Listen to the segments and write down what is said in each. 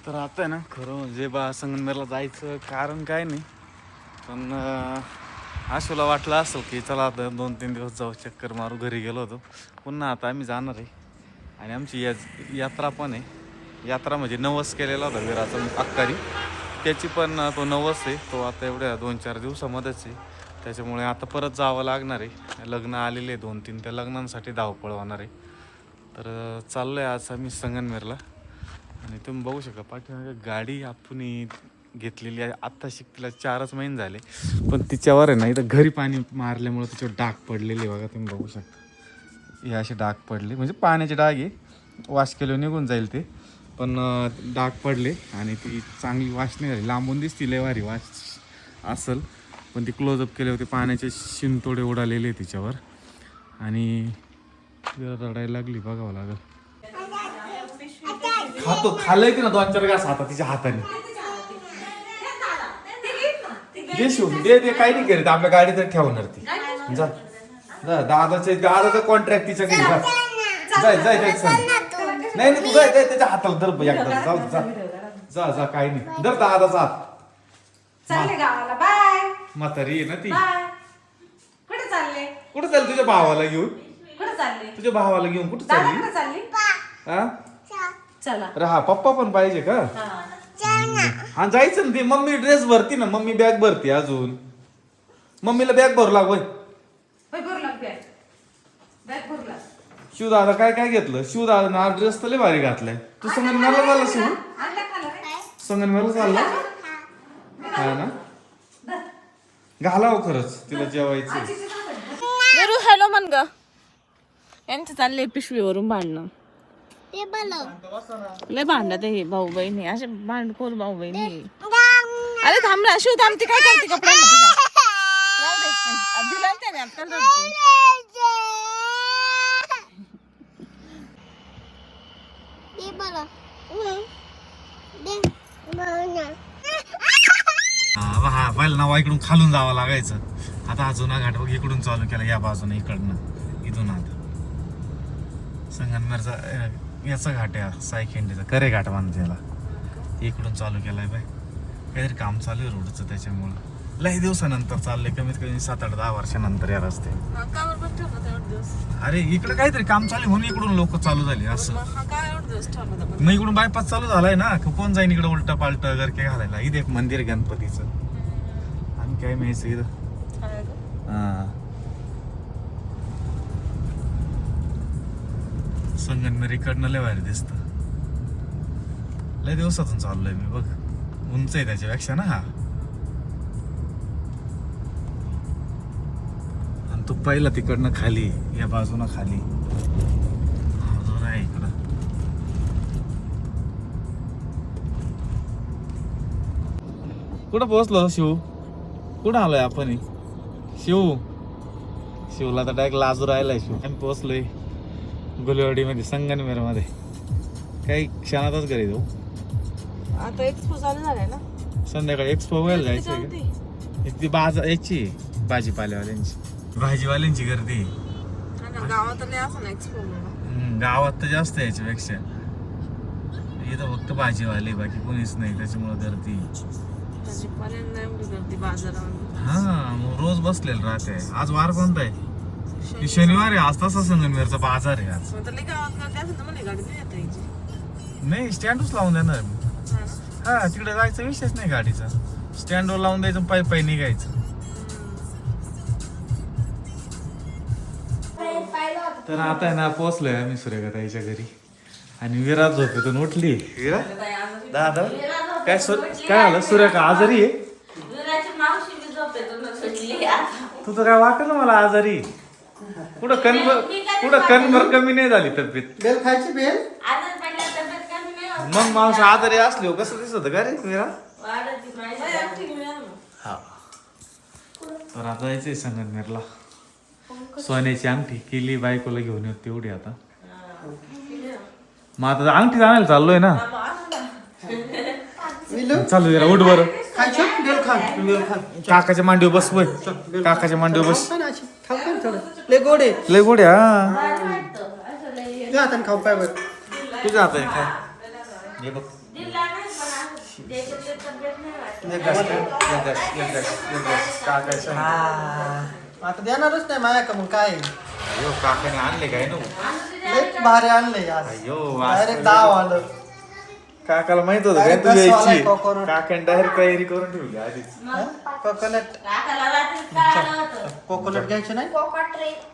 तर आता आहे ना खरं म्हणजे संगमनेरला जायचं कारण काय नाही, पण आशूला वाटलं असेल की चला आता 2-3 दिवस जाऊ, चक्कर मारू. घरी गेलो होतो, पुन्हा आता आम्ही जाणार आहे. आणि आमची यात्रा पण आहे. यात्रा म्हणजे नवस केलेला होता विराचा अक्कारी, त्याची पण तो नवस आहे. तो आता एवढ्या 2-4 दिवसामध्येच आहे. त्याच्यामुळे आता परत जावं लागणार आहे. लग्न आलेले 2-3, त्या लग्नांसाठी धावपळ होणार आहे. तर चाललो आहे आज आम्ही संगमनेरला. आणि तुम्ही बघू शकता पाठीमागे गाडी आपण घेतलेली आहे. आत्ता तिला 4च महिने झाले, पण तिच्यावर आहे ना इथं घरी पाणी मारल्यामुळे तिच्यावर डाग पडलेले बघा. तुम्ही बघू शकता हे असे डाग पडले, म्हणजे पाण्याचे डाग आहे. वॉश केल्यावर निघून जाईल ते, पण डाग पडले आणि ती चांगली वॉश नाही झाली. लांबून दिसती लय भारी वॉश असेल, पण ती क्लोजअप केले होते, पाण्याचे शिंतोडे उडालेले तिच्यावर आणि रडायला लागली. बघावं लागेल. खाल्लंय की ना 2-4 घास आता तिच्या हाताने. दे शिवून दे काही नाही करत, आपल्या गाडीत ठेवणार ती. जा जा, दादाचा कॉन्ट्रॅक्ट तिच्या घरी. जाय सांग. नाही तू जाय त्याच्या हाताला धर एकदा. जा जा काही नाही, धर दादाचा हात. म्हातारी आहे ना ती. कुठे चालली तुझ्या भावाला घेऊन? तुझ्या भावाला घेऊन कुठे चालली? अरे हा पप्पा पण पाहिजे का? हा जायचं ना. ती मम्मी ड्रेस भरती ना, मम्मी बॅग भरती अजून. मम्मीला बॅग भरू लाग. शिवदादा काय काय घेतलं? शिवदादा ना ड्रेस तर लय भारी घातलाय. तू संगमनेरला झाला शिव? संगमनेरला चालला हा ना? घालावं खरंच, तिला जेवायचं. हॅलो म्हण ग. यांचं चाललंय पिशवीवरून भांडणं. लय भांडत हे भाऊ बहिणी, असे भांडखोर भाऊ बहिणी. अरे थांब ना शिव, थांब. ती काय करते कपड्यांना दिला त्याने आजकाल. हा पहिला नावा इकडून खालून जावं लागायचं. आता हा जुना घाट बघ इकडून चालू केला, या बाजूने इकडनं. इथून आता संगमनेरचा याचा घाट आहे, सायखेंडीचा करे घाट म्हणते त्याला. इकडून चालू केलाय बाय. काहीतरी काम चालू आहे रोडचं, त्याच्यामुळं लई दिवसानंतर चाललंय. कमीत कमी 7-8-10 वर्षानंतर या रस्ते. अरे इकडे काहीतरी काम चालू म्हणून इकडून लोक चालू झाली असं. मग इकडून बायपास चालू झालाय ना, कोण जाईन इकडे उलटा पालट गरके घालायला. इथे एक मंदिर गणपतीचं. आणि काय माहिती इथं. हा संगमनेर इकडनं लय भारी दिसत. लय दिवसातून चाललोय मी बघ. उंच आहे त्याच्यापेक्षा ना हा. आणि तो पहिला तिकडनं खाली, या बाजूला खाली अजून आहे इकडं. कुठं पोहोचलो शिव? कुठं आलोय आपण? शिवला तर डायरेक्ट लाजू राहिलाय शिव. आम्ही पोहोचलोय गुलवाडी मध्ये, संगमनेर मध्ये. काही क्षणातच घरी जाऊ. आता एक्सपो चालू झालाय ना, संध्याकाळी एक्सपो व्हायला जायचं. ती बाजार याची भाजीवाल्यांची गर्दी गावात असं ना एक्सपो. गावात तर जास्त आहे याच्यापेक्षा. इथं फक्त भाजीवाले, बाकी कोणीच नाही, त्याच्यामुळे गर्दी. हा मग रोज बसलेलं राहते. आज वार कोणता आहे? शनिवार आहे आज. तसा संगमनेरचा बाजार आहे आज. नाही स्टँडच लावून देणार. हा तिकडे जायचा विषयच नाही गाडीचा. स्टँडवर लावून द्यायचं, पायी निघायचं. तर आता आहे ना पोहोचलोय आम्ही सूर्यगताईच्या घरी. आणि विराज झोपेतून उठली. विरा दादा काय आलं? सूर्य का आजारी आहे? तू तर काय वाटलं मला आजारी. कुठं कणभर कमी नाही झाली तब्येत. बेल खायची बेल. मग माणूस आजारी असलो कसं दिसत का रे विरा? हा तर आता जायचंय संगमनेरला. सोन्याची अंगठी केली, बायकोला घेऊन येत तेवढी. आता मग आता अंगठी आणायला चाललोय ना. चालू जरा उठ बरं. काकाच्या मांडीवर बस. वय काकाच्या मांडीवर बस. लय गोडे. हा हाताने खाऊ पाय बरं. तुझ्या हाताने काय हे बघ. आता देणारच नाही माया का मग काय अयो काकाने आणले काय नो लय भारी आणलंय आज अयो डायरेक्ट 10 आलं काकाला माहित होतं काय Direct तू दसवाला यायची आहे कोकोनट. काकाने डायरेक्ट तयारी करून ठेवली आधीच कोकोनट कोकोनट घ्यायचे नाही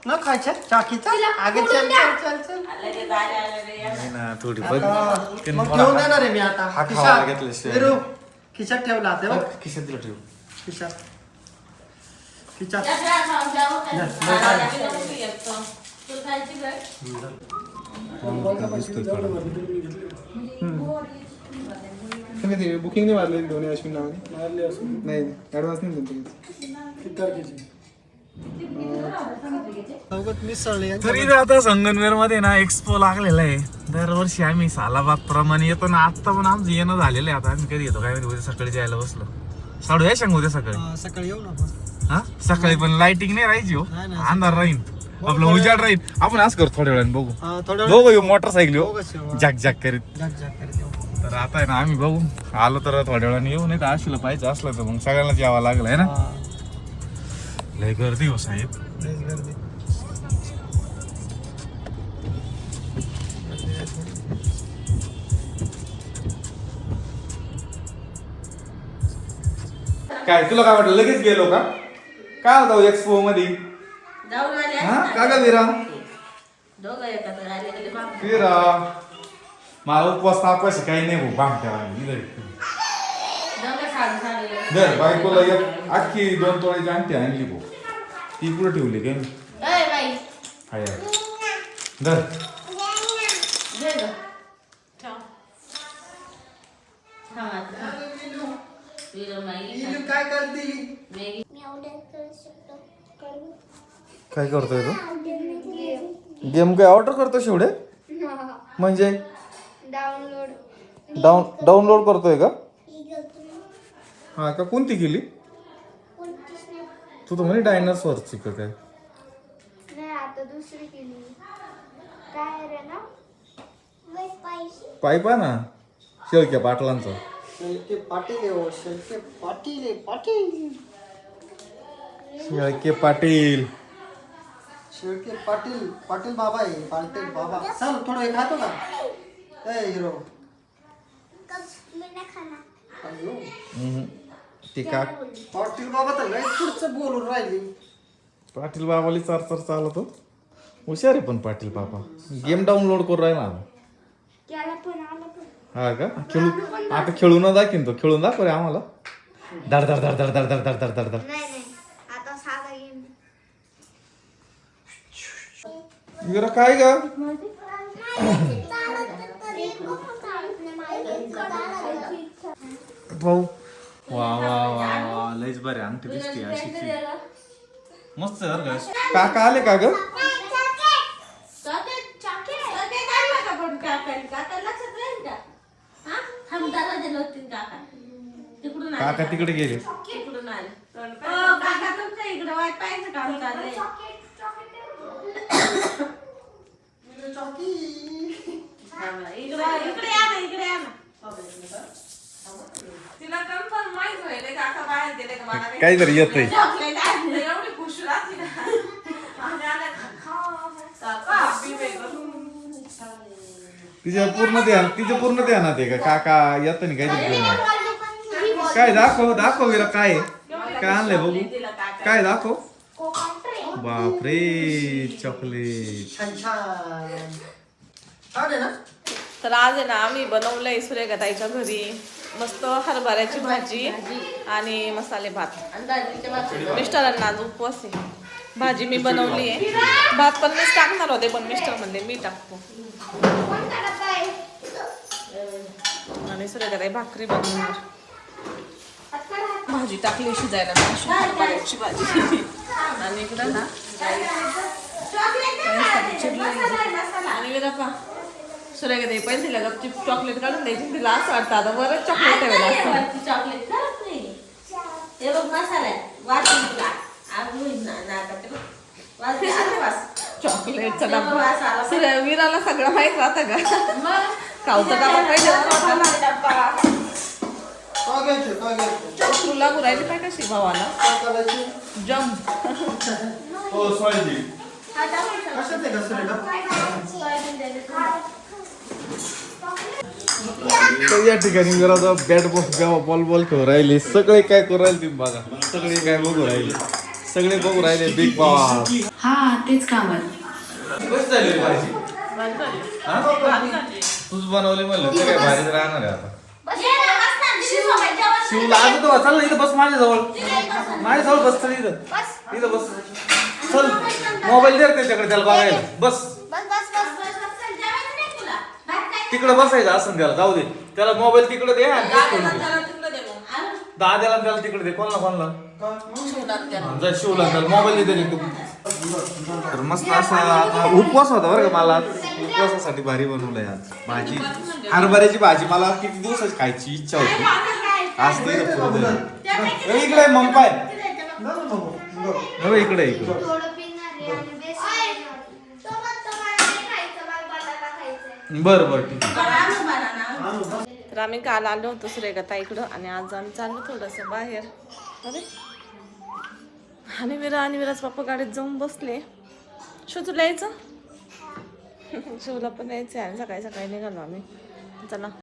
न खायचे चाकीचा आगे चल चल चल चल नाही ना थोडी बघ मग घेऊन देणार आहे मी आता हा खावायला घेतलं खिशात विरू, खिशात ठेवला ते बघ खिशात दिलं ठेव खिशात खिशात तुम्ही ते बुकिंग नाही मारले दोन्ही अश्विन नावाने मारले असून नाही ॲडव्हान्स नाही दिले किती तारखेची चौघात मिसळले तरी आता संगमनेर मध्ये ना एक्सपो लागलेला आहे दरवर्षी आम्ही सालाबाद प्रमाणे येतो ना आता पण आमचं येणं झालेलं आहे आता आम्ही कधी येतो काय माहिती उद्या सकाळी जायला बसलो साडू या सांगू उद्या सकाळी सकाळी येऊ ना आपण हा सकाळी पण लाइटिंग नाही राहायची हो नाही, नाही. अंधार राहील आपलं उजाड राहील आपण असं करू थोड्या वेळाने बघू थोडं बघू मोटरसायकल हो बघूच येऊ. जाक जाक करीत जाग जाग करत येऊ. तर आता आहे ना आम्ही बघू आलो तर थोड्या वेळाने येऊ नाही तर आशीला पाहिजे असलं तर मग सगळ्यांनाच यावं लागलं आहे ना हा, लय गर्दी हो साहेब लयच गर्दी. काय तुला काय वाटलं लगेच गेलो का काय होता एक्सपो मध्ये हा का ग विरा विरा मला उपवास तापाशी काही नाही भाऊ बांगट्या दर बायकोला एक अख्खी 2 तोळ्याची आणते आणली भाऊ ती कुठं ठेवली काय हाय दर ही काय करते काय करतोय तू गेम काय ऑर्डर करतो शेवडे म्हणजे डाउनलोड करतोय का हा का कोणती केली तू तर म्हणे डायनासॉरची का काय नाही आता दुसरी केली काय रे ना पायपा ना शेळक्या पाटलांचा शेळके पाटील आहे हो, शेळके पाटील आहे, पाटील शेळके पाटील शेळके पाटील पाटील बाबा आहे पाटील बाबा चल थोडं हे खातो का ए हिरो हम्म. ते का पाटील बाबा तर लय पुढचं बोलून राहिली पाटील बाबाली चार चालतो हुशार आहे पण पाटील बाबा गेम डाउनलोड करून राहिला आता. त्याला पण आलं पण हा का खेळू आता खेळून दाखीन तो खेळून दाखव रे आम्हाला धड धड धड धड धड धड धड धड धड धड नाही नाही आता साधा गेम विरा काय ग भाऊ वा वा वा वा लयच बरे अंगठी दिसते अशी मस्त आहे बरं का काका आले का ग काका तिकडे गेले तिला कन्फर्म माहित होईल काका बाहेर गेले का मला काहीतरी येतंय चॉकलेट आणलं एवढी खुश राहते ना आणि आला काका तिच्या पूर्ण ध्यानात आहे का काका येत नाही काहीतरी घेऊन ये. काय दाखव विरा काय आहे? काय आणलंय बघू काय दाखव बापरे चॉकलेट छान छान छान आहे ना तर आज आहे ना आम्ही बनवलंय सूर्यगताईच्या घरी मस्त हरभऱ्याची भाजी आणि मसाले भात मिस्टरांना आज उपवास आहे भाजी मी बनवली आहे भात पण मीच टाकणार होते पण मिस्टर म्हणले मी टाकतो आणि सूर्यगताई भाकरी बनवणार भाजी टाकली शिजायला हरभऱ्याची भाजी आणि इकडं ना आणि विरा सूर्यगताई पहिले तिला गपचीप चॉकलेट काढून द्यायची तिला असं वाटतं आता बरंच चॉकलेट ठेवायला असतं चॉकलेट करत नाही हे बघ मसाला वाटून चॉकलेटचा डब्बा सूर्यवीराला सगळं माहित राहतं का खाऊचा डब्बा पाहिजे घ्यायचे तुला गुरायची काय कशी भावाला काय करायचे जम हो सॉरी कशात आहे कसं रे तर या ठिकाणी जरा बॅट बॉल खेळू राहिले सगळे काय करू राहिले तुम्ही बघा सगळे काय बघू राहिले सगळे बघू राहिले बिग बॉस हा तेच काम आहे. कशी झाली भाजी तूच बनवली म्हणलं ते काय भारी राहणार आहे आता शिवला आज तो चल ना इथं बस माझ्याजवळ बस चल इथं बस चल मोबाईल दे त्याच्याकडे त्याला बघायला बस तिकडे बसायचं असं त्याला जाऊ दे त्याला मोबाईल तिकडे दे आणि दाद्याला त्याला तिकडे दे कोणाला जा शिवला त्याला मोबाईल दे तू तर मस्त असा आता उपवास होता बरं का मला उपवासासाठी भारी बनवलंय आज भाजी हरभऱ्याची भाजी मला किती दिवसाची खायची इच्छा होती आज ती इकडे मग पाय इकडे थोडं पिणार आहे आणि बेसन बरं ठीक आहे तर आम्ही काल आलो होतो सुरेखा इकडं आणि आज आम्ही चाललो थोडंसं बाहेर अरे आणि विराज पप्पा गाडीत जाऊन बसले तुला यायचं शिवला पण यायचं आणि सकाळी निघालो आम्ही चला